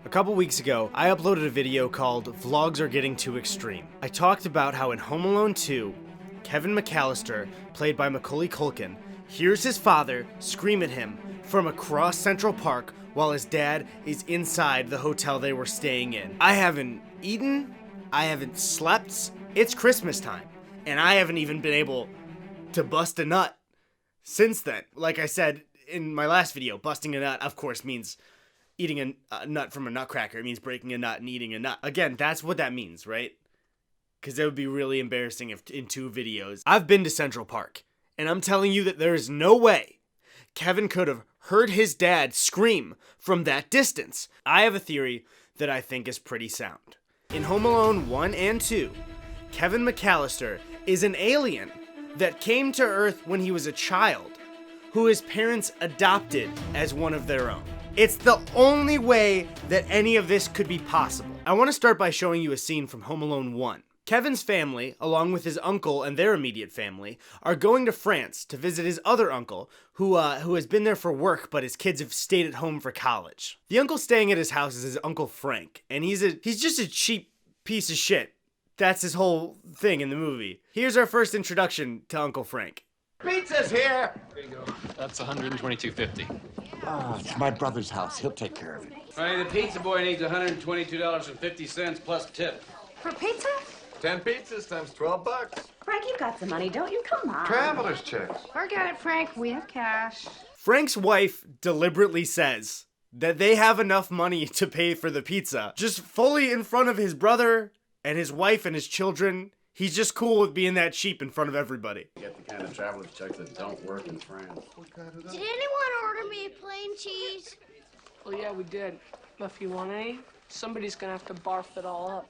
A couple weeks ago, I uploaded a video called Vlogs Are Getting Too Extreme. I talked about how in Home Alone 2, Kevin McCallister, played by Macaulay Culkin, hears his father scream at him from across Central Park while his dad is inside the hotel they were staying in. I haven't eaten, I haven't slept, it's Christmas time, and I haven't even been able to bust a nut since then. Like I said in my last video, busting a nut, of course, means eating a nut from a nutcracker. It means breaking a nut and eating a nut. Again, that's what that means, right? Because it would be really embarrassing if in 2 videos. I've been to Central Park, and I'm telling you that there is no way Kevin could have heard his dad scream from that distance. I have a theory that I think is pretty sound. In Home Alone 1 and 2, Kevin McCallister is an alien that came to Earth when he was a child, who his parents adopted as one of their own. It's the only way that any of this could be possible. I want to start by showing you a scene from Home Alone 1. Kevin's family, along with his uncle and their immediate family, are going to France to visit his other uncle, who has been there for work, but his kids have stayed at home for college. The uncle staying at his house is his Uncle Frank, and he's just a cheap piece of shit. That's his whole thing in the movie. Here's our first introduction to Uncle Frank. Pizza's here! There you go. That's $122.50. Oh, it's my brother's house. He'll take care of it. Honey, the pizza boy needs $122.50 plus tip. For pizza? 10 pizzas times $12. Frank, you got some money, don't you? Come on. Traveler's checks. Forget it, Frank. We have cash. Frank's wife deliberately says that they have enough money to pay for the pizza, just fully in front of his brother and his wife and his children. He's just cool with being that cheap in front of everybody. Get the kind of traveler's checks that don't work in France. Did anyone order me a plain cheese? Well, yeah, we did. But if you want any, somebody's gonna have to barf it all up,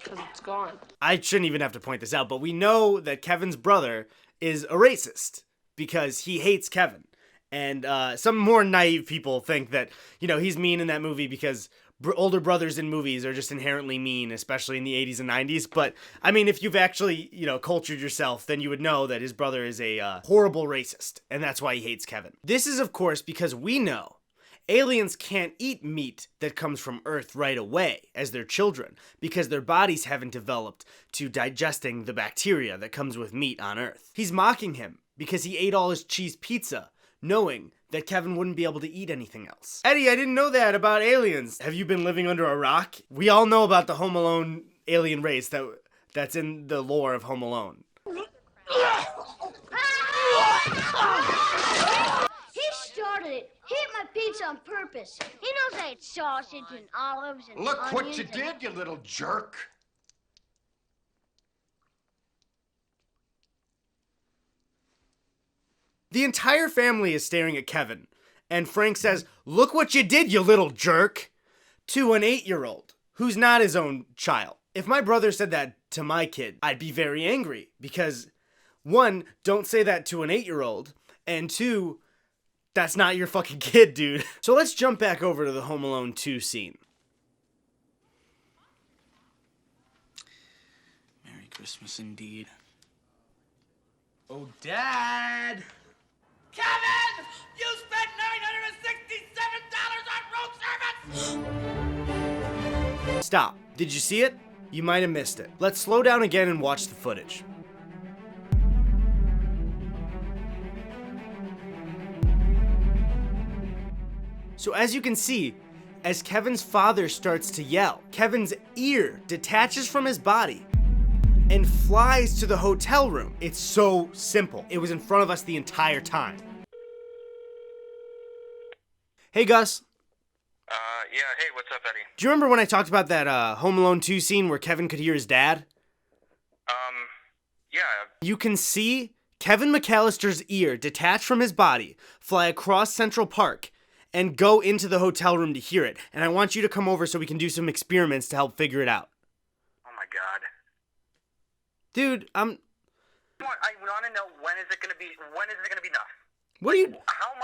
because it's gone. I shouldn't even have to point this out, but we know that Kevin's brother is a racist because he hates Kevin. And some more naive people think that, he's mean in that movie because older brothers in movies are just inherently mean, especially in the 80s and 90s. But, I mean, if you've actually, cultured yourself, then you would know that his brother is a horrible racist, and that's why he hates Kevin. This is, of course, because we know aliens can't eat meat that comes from Earth right away as their children, because their bodies haven't developed to digesting the bacteria that comes with meat on Earth. He's mocking him because he ate all his cheese pizza, knowing that Kevin wouldn't be able to eat anything else. Eddie, I didn't know that about aliens. Have you been living under a rock? We all know about the Home Alone alien race that's in the lore of Home Alone. He started it. He ate my pizza on purpose. He knows I ate sausage and olives and Look what onions you did, you little jerk. The entire family is staring at Kevin, and Frank says, "Look what you did, you little jerk," to an 8-year-old who's not his own child. If my brother said that to my kid, I'd be very angry because, 1, don't say that to an 8-year-old, and 2, that's not your fucking kid, dude. So let's jump back over to the Home Alone 2 scene. Merry Christmas indeed. Oh, Dad! Kevin! You spent $967 on room service! Stop. Did you see it? You might have missed it. Let's slow down again and watch the footage. So as you can see, as Kevin's father starts to yell, Kevin's ear detaches from his body and flies to the hotel room. It's so simple. It was in front of us the entire time. Hey, Gus. Yeah, hey, what's up, Eddie? Do you remember when I talked about that Home Alone 2 scene where Kevin could hear his dad? Yeah. You can see Kevin McCallister's ear detach from his body, fly across Central Park, and go into the hotel room to hear it. And I want you to come over so we can do some experiments to help figure it out. Oh, my God. Dude, I want to know when is it going to be enough? What do you... How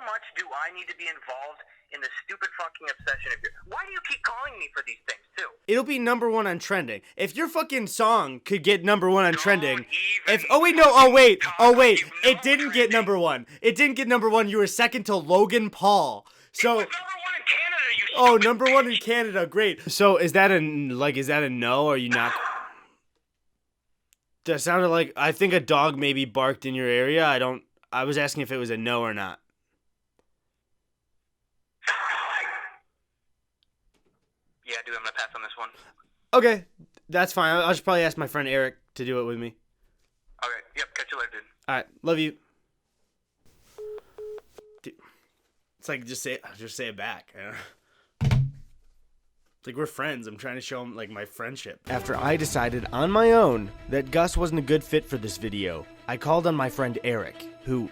much do I need to be involved in the stupid fucking obsession of yours? Why do you keep calling me for these things, too? It'll be #1 on trending. If your fucking song could get #1 on trending... It didn't get #1. It didn't get #1. You were second to Logan Paul. So... It was #1 in Canada, you Oh, #1 in Canada. Great. So is that a no? Or are you not? That sounded like, I think a dog maybe barked in your area. I was asking if it was a no or not. Yeah, dude, I'm gonna pass on this one. Okay, that's fine. I'll just probably ask my friend Eric to do it with me. Okay, yep, catch you later, dude. All right, love you. Dude, it's like just say it back. It's like we're friends. I'm trying to show him like my friendship. After I decided on my own that Gus wasn't a good fit for this video, I called on my friend Eric, who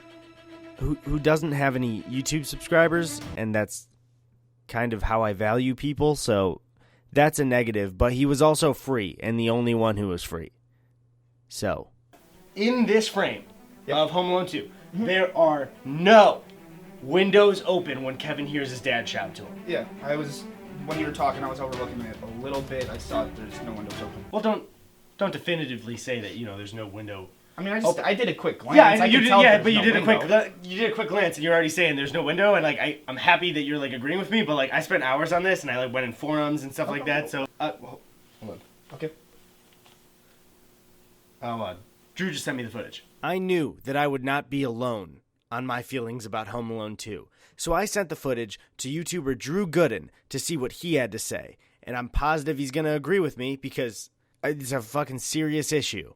doesn't have any YouTube subscribers, and that's kind of how I value people, so that's a negative, but he was also free, and the only one who was free. So, in this frame of Home Alone 2, there are no windows open when Kevin hears his dad shout to him. Yeah, when you were talking, I was overlooking it a little bit. I saw that there's no windows open. Well, don't definitively say that, there's no window. I mean, I did a quick glance. Yeah, you did a quick glance, and you're already saying there's no window, and like I'm happy that you're like agreeing with me, but like I spent hours on this, and I like went in forums and stuff like that. So hold on. Okay. Drew just sent me the footage. I knew that I would not be alone on my feelings about Home Alone 2, so I sent the footage to YouTuber Drew Gooden to see what he had to say, and I'm positive he's gonna agree with me because it's a fucking serious issue.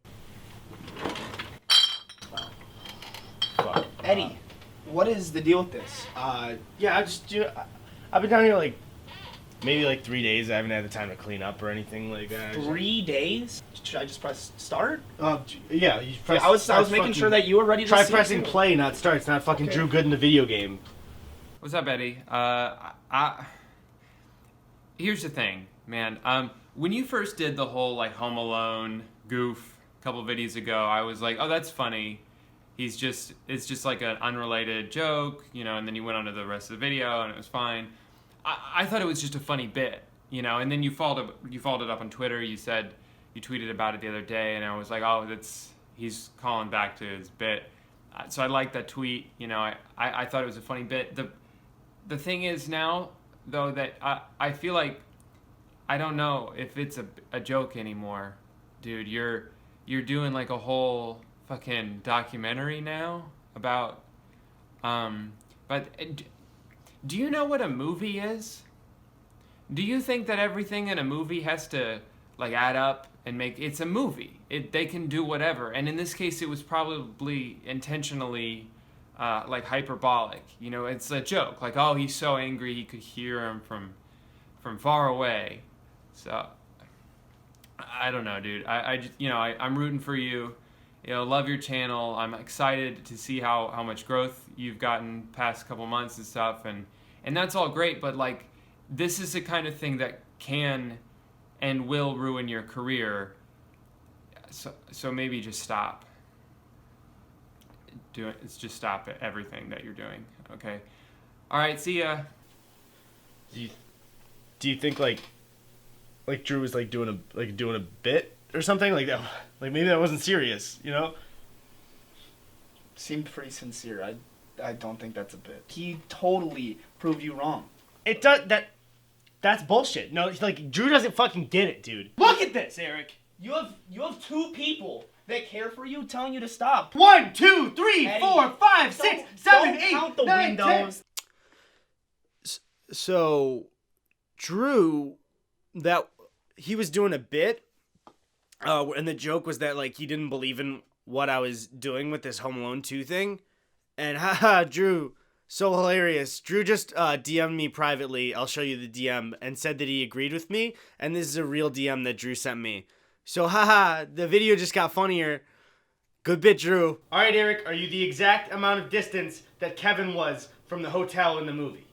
Eddie, what is the deal with this? Yeah, I've been down here like maybe like 3 days. I haven't had the time to clean up or anything like that. 3 days? Should I just press start? Yeah. You press, I was making sure that you were ready to try see pressing it too. play, not start. It's not fucking Drew Gooden the video game. What's up, Eddie? Here's the thing, man. When you first did the whole like Home Alone goof a couple videos ago, I was like, oh, that's funny. It's just like an unrelated joke, and then you went on to the rest of the video and it was fine. I thought it was just a funny bit, and then you followed it up on Twitter. You tweeted about it the other day, and I was like, oh, he's calling back to his bit. So I liked that tweet, I thought it was a funny bit. The thing is now, though, that I feel like I don't know if it's a joke anymore, dude. You're doing like a whole fucking documentary now about but do you know what a movie is? Do you think that everything in a movie has to like add up and make it's a movie? They can do whatever, and in this case it was probably intentionally like hyperbolic. It's a joke, like, oh, he's so angry he could hear him from far away. So I don't know, dude. I just I'm rooting for you. Love your channel. I'm excited to see how much growth you've gotten past couple months and stuff, and that's all great, but like this is the kind of thing that can and will ruin your career. So maybe just stop. Just stop everything that you're doing. Okay. All right, see ya. Do you think like Drew was like doing a bit or something like that? Like maybe that wasn't serious, Seemed pretty sincere. I don't think that's a bit. He totally proved you wrong. It does that's bullshit. No, like Drew doesn't fucking get it, dude. Look at this, Eric. You have two people that care for you telling you to stop. 1, 2, 3, Eddie, 4, 5, 6, 7, 8, count the 9, 10. windows. So Drew, that he was doing a bit, and the joke was that like he didn't believe in what I was doing with this Home Alone 2 thing, and haha, Drew, so hilarious. Drew just DM'd me privately. I'll show you the DM, and said that he agreed with me, and this is a real DM that Drew sent me. So haha, the video just got funnier. Good bit, Drew. All right, Eric, are you the exact amount of distance that Kevin was from the hotel in the movie?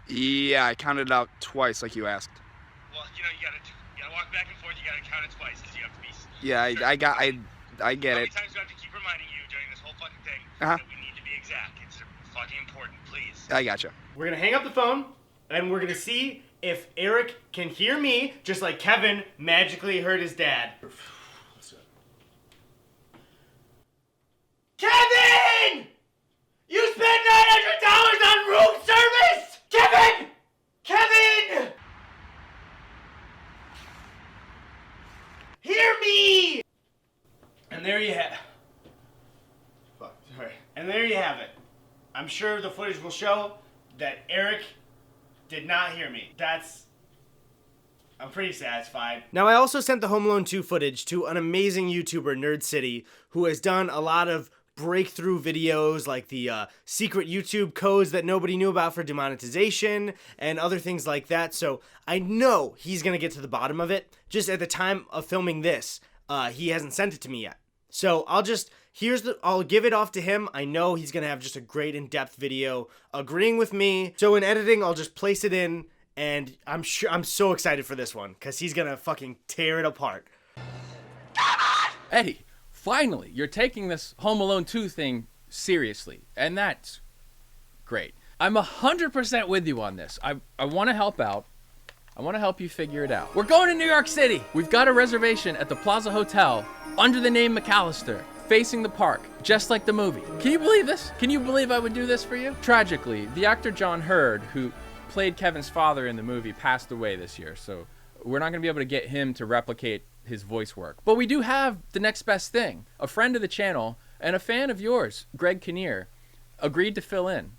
Yeah, I counted it out twice like you asked. Well, you gotta walk back and forth. You gotta count it twice because you have to be. Yeah, I get it. How many times do I have to keep reminding you during this whole fucking thing that we need to be exact? It's fucking important, please. I gotcha. We're gonna hang up the phone, and we're gonna see if Eric can hear me, just like Kevin magically heard his dad. Kevin! You spent $900 on room service? Kevin! Kevin! Hear me! And there you have. Fuck, sorry. And there you have it. I'm sure the footage will show that Eric did not hear me. I'm pretty satisfied. Now, I also sent the Home Alone 2 footage to an amazing YouTuber, Nerd City, who has done a lot of breakthrough videos like the secret YouTube codes that nobody knew about for demonetization and other things like that. So I know he's gonna get to the bottom of it. Just at the time of filming this, he hasn't sent it to me yet. So I'll give it off to him. I know he's gonna have just a great in-depth video agreeing with me. So in editing, I'll just place it in, and I'm so excited for this one because he's gonna fucking tear it apart. Eddie, finally, you're taking this Home Alone 2 thing seriously, and that's great. I'm 100% with you on this. I want to help out. I want to help you figure it out. We're going to New York City. We've got a reservation at the Plaza Hotel under the name McCallister, facing the park, just like the movie. Can you believe this? Can you believe I would do this for you? Tragically, the actor John Hurd, who played Kevin's father in the movie, passed away this year, so we're not going to be able to get him to replicate his voice work. But we do have the next best thing. A friend of the channel and a fan of yours, Greg Kinnear, agreed to fill in.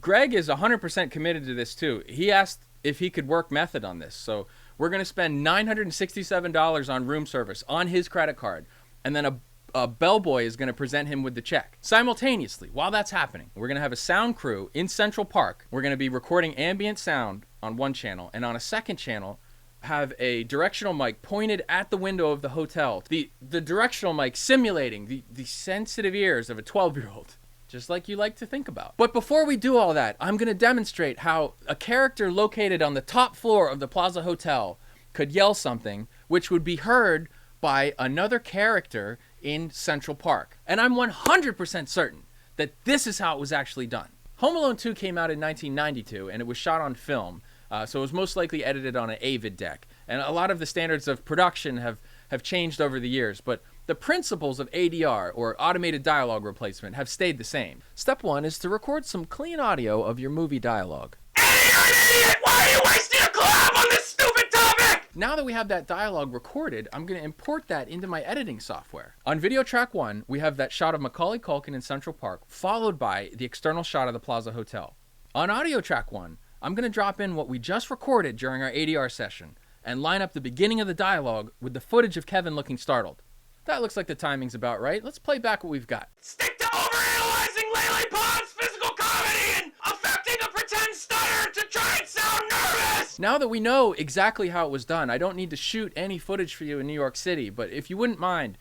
Greg is 100% committed to this too. He asked if he could work method on this. So we're going to spend $967 on room service on his credit card. And then a bellboy is going to present him with the check. Simultaneously, while that's happening, we're going to have a sound crew in Central Park. We're going to be recording ambient sound on one channel, and on a second channel, have a directional mic pointed at the window of the hotel. The directional mic simulating the sensitive ears of a 12-year-old. Just like you like to think about. But before we do all that, I'm going to demonstrate how a character located on the top floor of the Plaza Hotel could yell something which would be heard by another character in Central Park. And I'm 100% certain that this is how it was actually done. Home Alone 2 came out in 1992 and it was shot on film, so it was most likely edited on an AVID deck. And a lot of the standards of production have changed over the years, but the principles of ADR, or automated dialogue replacement, have stayed the same. Step 1 is to record some clean audio of your movie dialogue. Eddie, you're an idiot! Why are you wasting a collab on this stupid topic? Now that we have that dialogue recorded, I'm going to import that into my editing software. On video track 1, we have that shot of Macaulay Culkin in Central Park, followed by the external shot of the Plaza Hotel. On audio track 1, I'm going to drop in what we just recorded during our ADR session, and line up the beginning of the dialogue with the footage of Kevin looking startled. That looks like the timing's about right. Let's play back what we've got. Stick to overanalyzing Lele Pond's physical comedy and affecting a pretend stutter to try and sound nervous! Now that we know exactly how it was done, I don't need to shoot any footage for you in New York City, but if you wouldn't mind,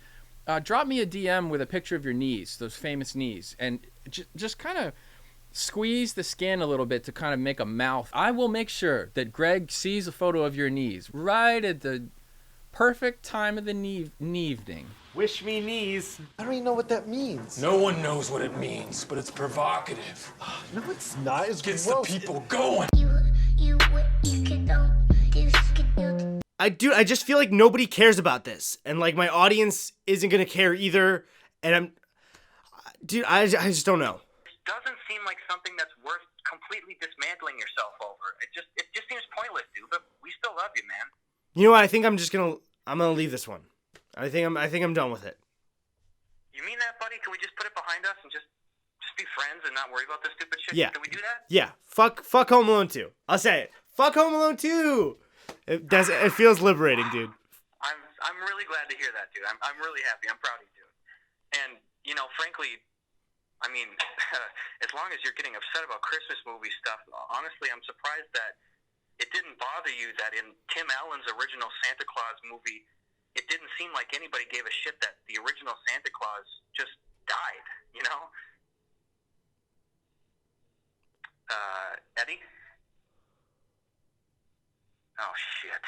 drop me a DM with a picture of your knees, those famous knees, and just kind of squeeze the skin a little bit to kind of make a mouth. I will make sure that Greg sees a photo of your knees right at the perfect time of the evening. Wish me knees. I don't even know what that means. No one knows what it means, but it's provocative. No, it's not. It's gets gross. the people going. I just feel like nobody cares about this, and like my audience isn't gonna care either. And I just don't know. It doesn't seem like something that's worth completely dismantling yourself over. It just seems pointless, dude. But we still love you, man. You know what? I think I'm gonna leave this one. I think I'm done with it. You mean that, buddy? Can we just put it behind us and just be friends and not worry about this stupid shit? Yeah. Can we do that? Yeah. Fuck Home Alone 2. I'll say it. Fuck Home Alone 2. It feels liberating, dude. I'm really glad to hear that, dude. I'm really happy. I'm proud of you, dude. And you know, frankly, I mean, as long as you're getting upset about Christmas movie stuff, honestly, I'm surprised that it didn't bother you that in Tim Allen's original Santa Claus movie, it didn't seem like anybody gave a shit that the original Santa Claus just died, you know? Eddie? Oh, shit.